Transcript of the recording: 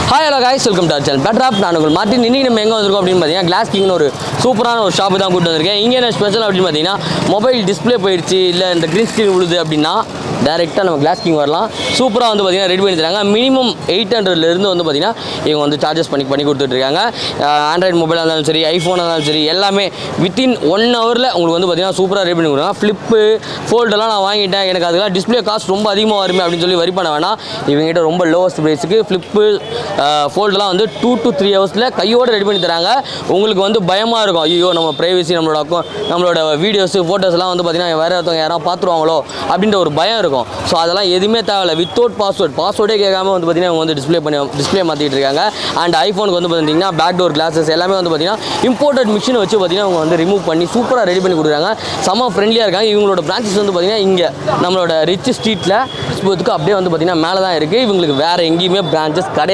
Hi hello guys, welcome to our channel. Better up நான் உங்கள் Martin. இன்னைக்கு நம்ம எங்கே வந்திருக்கோம் அப்படின்னு பார்த்தீங்கன்னா கிளாஸ் கிங்னு ஒரு சூப்பரான ஒரு ஷாப்பு தான் கூப்பிட்டு வந்திருக்கேன். இங்கே என்ன ஸ்பெஷல் அப்படின்னு பார்த்தீங்கன்னா மொபைல் டிஸ்பிளே போயிடுச்சு இல்லை இந்த க்ரீன் ஸ்க்ரீன் விழுது அப்படின்னா டேரெக்டாக நம்ம கிளாஸ் கிங் வரலாம். சூப்பராக வந்து பார்த்தீங்கன்னா ரெடி பண்ணி தராங்க. மினிமம் 800லேருந்து வந்து பார்த்தீங்கன்னா இவங்க வந்து சார்ஜஸ் பண்ணி கொடுத்துட்ருக்காங்க. ஆண்ட்ராய்டு மொபைலாக இருந்தாலும் சரி, ஐஃபோனாக இருந்தாலும் சரி, எல்லாமே வித்தின் 1 ஹவரில் உங்களுக்கு வந்து பார்த்தீங்கன்னா சூப்பராக ரெடி பண்ணி கொடுக்குறாங்க. ஃப்ளிப்பு ஃபோல்டெல்லாம் நான் வாங்கிட்டேன், எனக்கு அதுக்கெல்லாம் டிஸ்பிளே காஸ்ட் ரொம்ப அதிகமாக வருமே அப்படின்னு சொல்லி வரி பண்ண வேணாம். இவங்ககிட்ட ரொம்ப லோவஸ்ட் ப்ரைஸுக்கு ஃப்ளிப்பு ஃபோல்டெலாம் வந்து 2 to 3 ஹவர்ஸில் கையோடு ரெடி பண்ணி தராங்க. உங்களுக்கு வந்து பயமாக இருக்கும், ஐயோ நம்ம ப்ரைவசி நம்மளோட வீடியோஸு ஃபோட்டோஸ்லாம் வந்து பார்த்திங்கன்னா வேறு ஒருத்தவங்க யாராவது பார்த்துருவாங்களோ அப்படின்ற ஒரு பயம் இருக்கும். ஸோ அதெல்லாம் எதுவுமே தேவையில்லை. வித்தவுட் பாஸ்வேர்டே கேட்காம வந்து பார்த்திங்கன்னா அவங்க வந்து டிஸ்பிளே மாற்றிட்டு இருக்காங்க. அண்ட் ஐஃபோனுக்கு வந்து பார்த்திங்கன்னா பேக் டோர் கிளாஸஸ் எல்லாமே வந்து பார்த்திங்கன்னா இம்போர்ட்டட் மிஷினை வச்சு பார்த்திங்கன்னா அவங்க வந்து ரிமூவ் பண்ணி சூப்பராக ரெடி பண்ணி கொடுக்குறாங்க. செம்ம ஃப்ரெண்ட்லியாக இருக்காங்க. இவங்களோட பிரான்ச்சஸ் வந்து பார்த்திங்கன்னா இங்கே நம்மளோட ரிச் ஸ்ட்ரீட்டில் அப்படியே வந்து பார்த்திங்கன்னா மேலே தான் இருக்குது. இவங்களுக்கு வேறு எங்கேயுமே பிரான்ச்சஸ் கிடையாது.